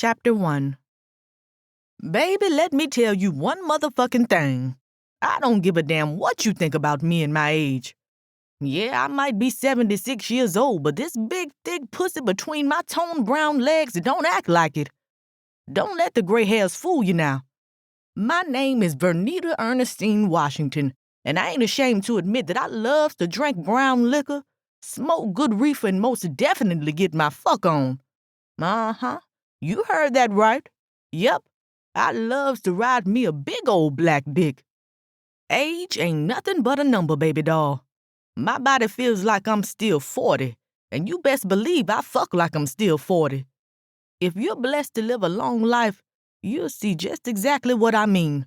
Chapter 1. Baby, let me tell you one motherfucking thing. I don't give a damn what you think about me and my age. Yeah, I might be 76 years old, but this big, thick pussy between my toned brown legs don't act like it. Don't let the gray hairs fool you now. My name is Vernita Ernestine Washington, and I ain't ashamed to admit that I loves to drink brown liquor, smoke good reefer, and most definitely get my fuck on. Uh-huh. You heard that right. Yep. I loves to ride me a big old black dick. Age ain't nothing but a number, baby doll. My body feels like I'm still 40, and you best believe I fuck like I'm still 40. If you're blessed to live a long life, you'll see just exactly what I mean.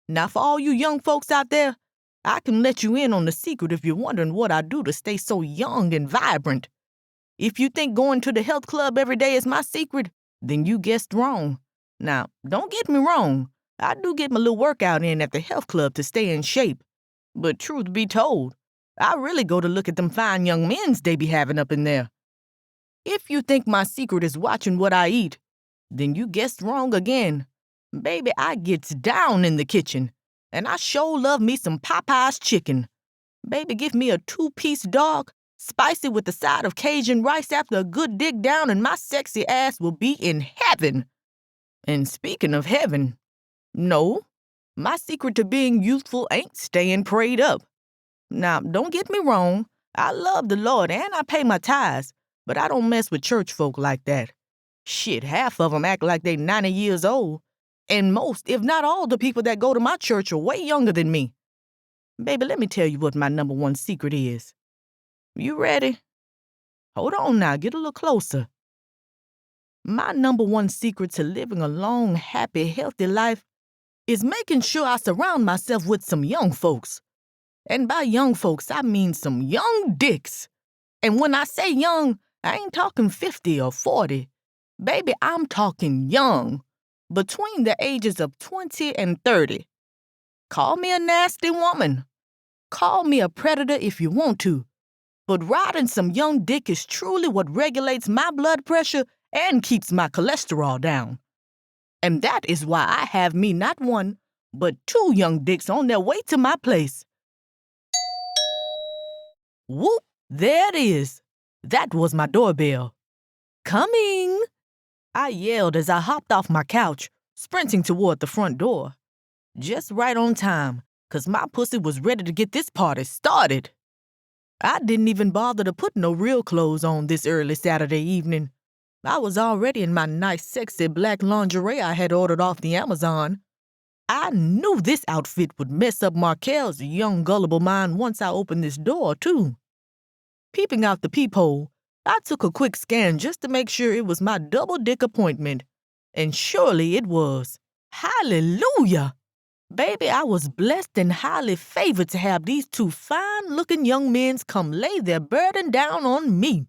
Now, for all you young folks out there, I can let you in on the secret if you're wondering what I do to stay so young and vibrant. If you think going to the health club every day is my secret, then you guessed wrong. Now, don't get me wrong. I do get my little workout in at the health club to stay in shape. But truth be told, I really go to look at them fine young men's they be having up in there. If you think my secret is watching what I eat, then you guessed wrong again. Baby, I gets down in the kitchen, and I sure love me some Popeye's chicken. Baby, give me a 2-piece dog, spicy with a side of Cajun rice after a good dig down, and my sexy ass will be in heaven. And speaking of heaven, no, my secret to being youthful ain't staying prayed up. Now, don't get me wrong, I love the Lord and I pay my tithes, but I don't mess with church folk like that. Shit, half of them act like they 90 years old, and most, if not all, the people that go to my church are way younger than me. Baby, let me tell you what my number one secret is. You ready? Hold on now, get a little closer. My number one secret to living a long, happy, healthy life is making sure I surround myself with some young folks. And by young folks, I mean some young dicks. And when I say young, I ain't talking 50 or 40. Baby, I'm talking young, between the ages of 20 and 30. Call me a nasty woman. Call me a predator if you want to. But riding some young dick is truly what regulates my blood pressure and keeps my cholesterol down. And that is why I have me not one, but 2 young dicks on their way to my place. Whoop, there it is. That was my doorbell. Coming! I yelled as I hopped off my couch, sprinting toward the front door. Just right on time, 'cause my pussy was ready to get this party started. I didn't even bother to put no real clothes on this early Saturday evening. I was already in my nice, sexy black lingerie I had ordered off the Amazon. I knew this outfit would mess up Markel's young, gullible mind once I opened this door, too. Peeping out the peephole, I took a quick scan just to make sure it was my double-dick appointment. And surely it was. Hallelujah! Baby, I was blessed and highly favored to have these 2 fine-looking young men come lay their burden down on me.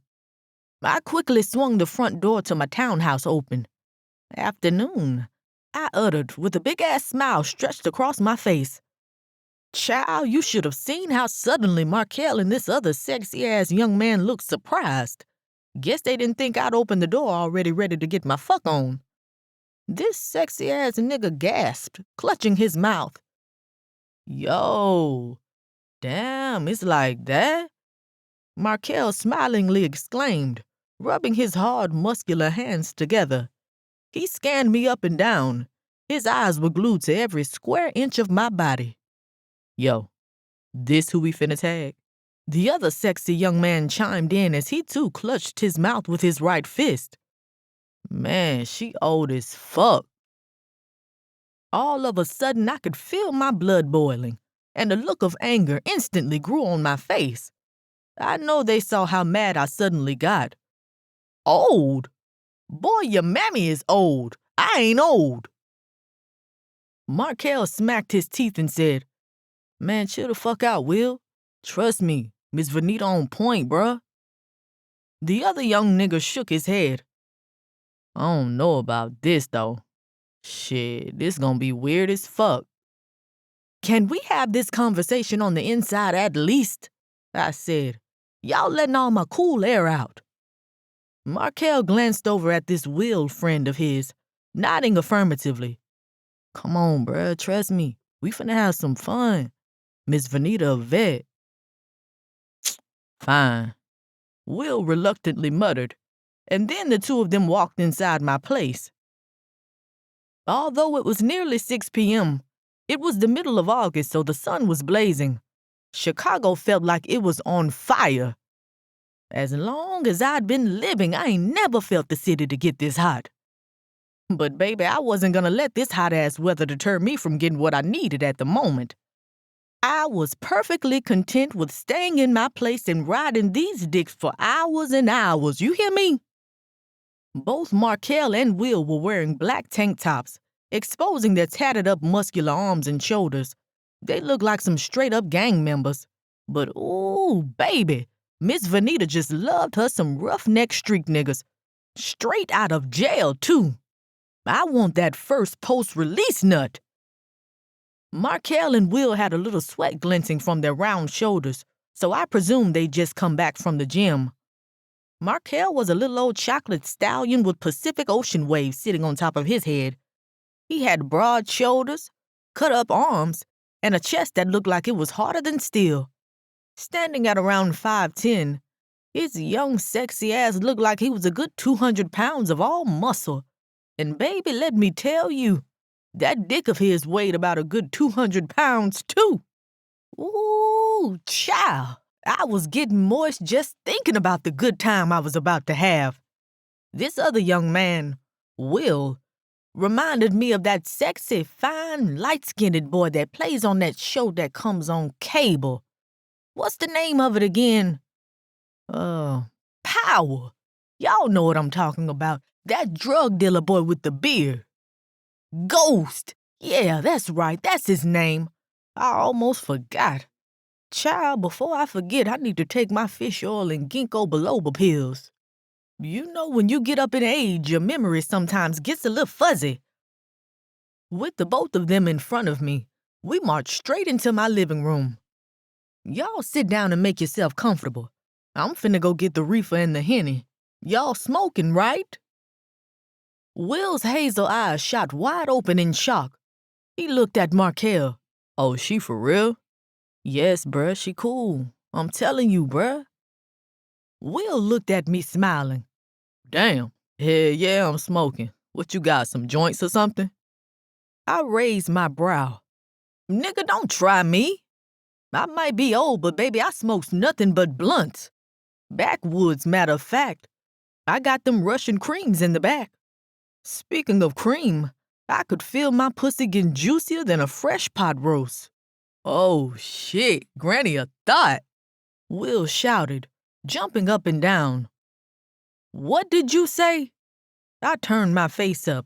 I quickly swung the front door to my townhouse open. Afternoon, I uttered with a big-ass smile stretched across my face. Child, you should have seen how suddenly Markel and this other sexy-ass young man looked surprised. Guess they didn't think I'd opened the door already ready to get my fuck on. This sexy-ass nigga gasped, clutching his mouth. Yo, damn, it's like that? Markel smilingly exclaimed, rubbing his hard, muscular hands together. He scanned me up and down. His eyes were glued to every square inch of my body. Yo, this who we finna tag? The other sexy young man chimed in as he too clutched his mouth with his right fist. Man, she old as fuck. All of a sudden, I could feel my blood boiling, and a look of anger instantly grew on my face. I know they saw how mad I suddenly got. Old? Boy, your mammy is old. I ain't old. Markel smacked his teeth and said, Man, chill the fuck out, Will. Trust me, Miss Vernita on point, bruh. The other young nigga shook his head. I don't know about this, though. Shit, this gonna be weird as fuck. Can we have this conversation on the inside at least? I said. Y'all letting all my cool air out. Markel glanced over at this Will friend of his, nodding affirmatively. Come on, bruh, trust me. We finna have some fun. Miss Vernita a vet. Fine. Will reluctantly muttered, and then the two of them walked inside my place. Although it was nearly 6 p.m., it was the middle of August, so the sun was blazing. Chicago felt like it was on fire. As long as I'd been living, I ain't never felt the city to get this hot. But baby, I wasn't gonna let this hot-ass weather deter me from getting what I needed at the moment. I was perfectly content with staying in my place and riding these dicks for hours and hours, you hear me? Both Markel and Will were wearing black tank tops, exposing their tatted-up muscular arms and shoulders. They looked like some straight-up gang members. But ooh, baby, Miss Vernita just loved her some roughneck street niggas. Straight out of jail, too. I want that first post-release nut. Markel and Will had a little sweat glinting from their round shoulders, so I presumed they'd just come back from the gym. Markel was a little old chocolate stallion with Pacific Ocean waves sitting on top of his head. He had broad shoulders, cut-up arms, and a chest that looked like it was harder than steel. Standing at around 5'10", his young, sexy ass looked like he was a good 200 pounds of all muscle. And baby, let me tell you, that dick of his weighed about a good 200 pounds, too. Ooh, child, I was getting moist just thinking about the good time I was about to have. This other young man, Will, reminded me of that sexy, fine, light-skinned boy that plays on that show that comes on cable. What's the name of it again? Power. Y'all know what I'm talking about. That drug dealer boy with the beard. Ghost. Yeah, that's right. That's his name. I almost forgot. Child, before I forget, I need to take my fish oil and ginkgo biloba pills. You know, when you get up in age, your memory sometimes gets a little fuzzy. With the both of them in front of me, we marched straight into my living room. Y'all sit down and make yourself comfortable. I'm finna go get the reefer and the Henny. Y'all smoking, right? Will's hazel eyes shot wide open in shock. He looked at Markel. Oh, she for real? Yes, bruh, she cool. I'm telling you, bruh. Will looked at me smiling. Damn, hell yeah, I'm smoking. What you got, some joints or something? I raised my brow. Nigga, don't try me. I might be old, but baby, I smokes nothing but blunts. Backwoods, matter of fact. I got them Russian creams in the back. Speaking of cream, I could feel my pussy getting juicier than a fresh pot roast. Oh, shit, Granny a thought, Will shouted, jumping up and down. What did you say? I turned my face up.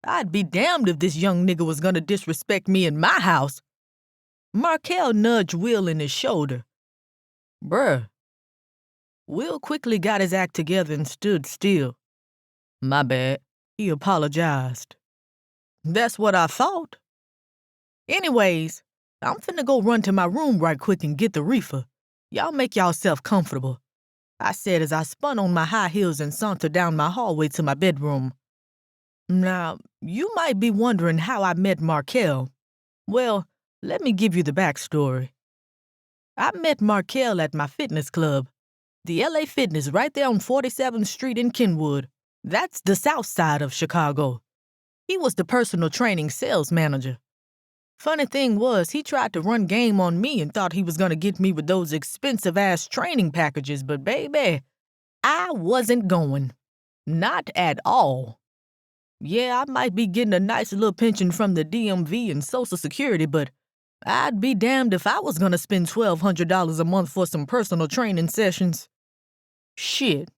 I'd be damned if this young nigga was gonna disrespect me in my house. Markel nudged Will in his shoulder. Bruh. Will quickly got his act together and stood still. My bad. He apologized. That's what I thought. Anyways, I'm finna go run to my room right quick and get the reefer. Y'all make yourself comfortable, I said as I spun on my high heels and sauntered down my hallway to my bedroom. Now, you might be wondering how I met Markel. Well, let me give you the backstory. I met Markel at my fitness club, the LA Fitness right there on 47th Street in Kenwood. That's the south side of Chicago. He was the personal training sales manager. Funny thing was, he tried to run game on me and thought he was gonna get me with those expensive-ass training packages, but baby, I wasn't going. Not at all. Yeah, I might be getting a nice little pension from the DMV and Social Security, but I'd be damned if I was gonna spend $1,200 a month for some personal training sessions. Shit,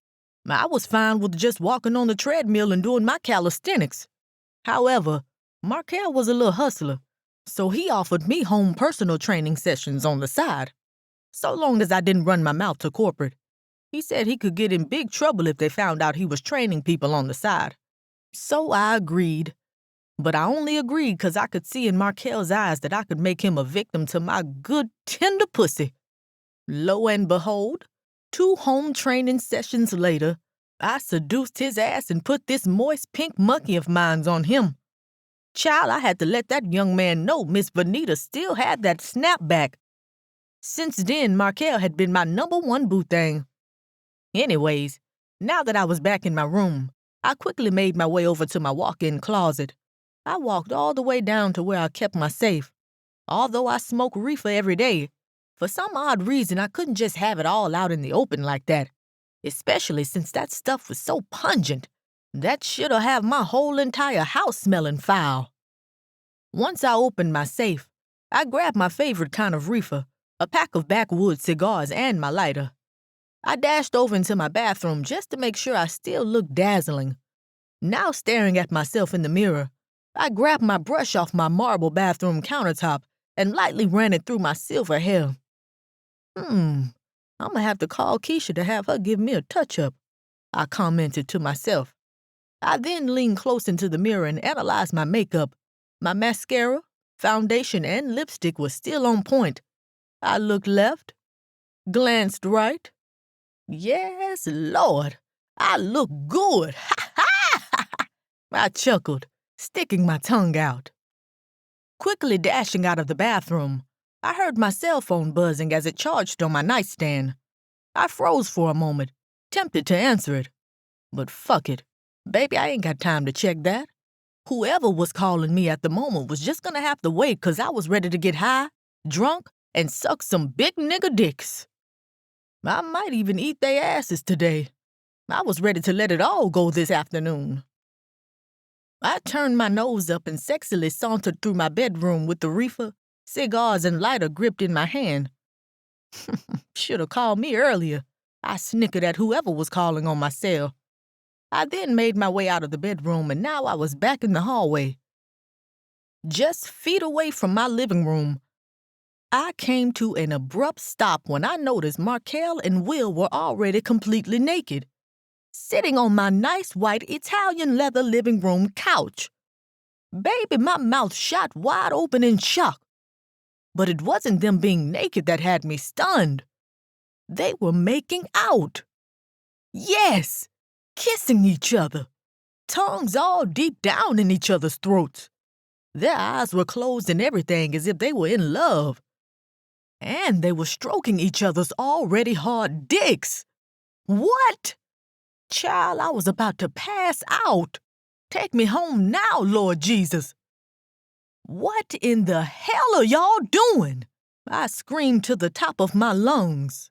I was fine with just walking on the treadmill and doing my calisthenics. However, Markel was a little hustler, so he offered me home personal training sessions on the side, so long as I didn't run my mouth to corporate. He said he could get in big trouble if they found out he was training people on the side. So I agreed. But I only agreed because I could see in Markel's eyes that I could make him a victim to my good, tender pussy. Lo and behold, 2 home training sessions later, I seduced his ass and put this moist pink monkey of mine's on him. Child, I had to let that young man know Miss Vernita still had that snapback. Since then, Markel had been my #1 boo thing. Anyways, now that I was back in my room, I quickly made my way over to my walk-in closet. I walked all the way down to where I kept my safe. Although I smoke reefer every day, for some odd reason I couldn't just have it all out in the open like that, especially since that stuff was so pungent. That shit'll have my whole entire house smelling foul. Once I opened my safe, I grabbed my favorite kind of reefer, a pack of backwoods cigars and my lighter. I dashed over into my bathroom just to make sure I still looked dazzling. Now staring at myself in the mirror, I grabbed my brush off my marble bathroom countertop and lightly ran it through my silver hair. I'ma have to call Keisha to have her give me a touch-up, I commented to myself. I then leaned close into the mirror and analyzed my makeup. My mascara, foundation, and lipstick was still on point. I looked left, glanced right. Yes, Lord, I look good. Ha ha! I chuckled, sticking my tongue out. Quickly dashing out of the bathroom, I heard my cell phone buzzing as it charged on my nightstand. I froze for a moment, tempted to answer it. But fuck it. Baby, I ain't got time to check that. Whoever was calling me at the moment was just gonna have to wait because I was ready to get high, drunk, and suck some big nigga dicks. I might even eat their asses today. I was ready to let it all go this afternoon. I turned my nose up and sexily sauntered through my bedroom with the reefer, cigars, and lighter gripped in my hand. Should have called me earlier. I snickered at whoever was calling on my cell. I then made my way out of the bedroom, and now I was back in the hallway. Just feet away from my living room, I came to an abrupt stop when I noticed Markel and Will were already completely naked, sitting on my nice white Italian leather living room couch. Baby, my mouth shot wide open in shock. But it wasn't them being naked that had me stunned. They were making out. Yes, kissing each other, tongues all deep down in each other's throats. Their eyes were closed and everything as if they were in love. And they were stroking each other's already hard dicks. What? Child, I was about to pass out. Take me home now, Lord Jesus. What in the hell are y'all doing? I screamed to the top of my lungs.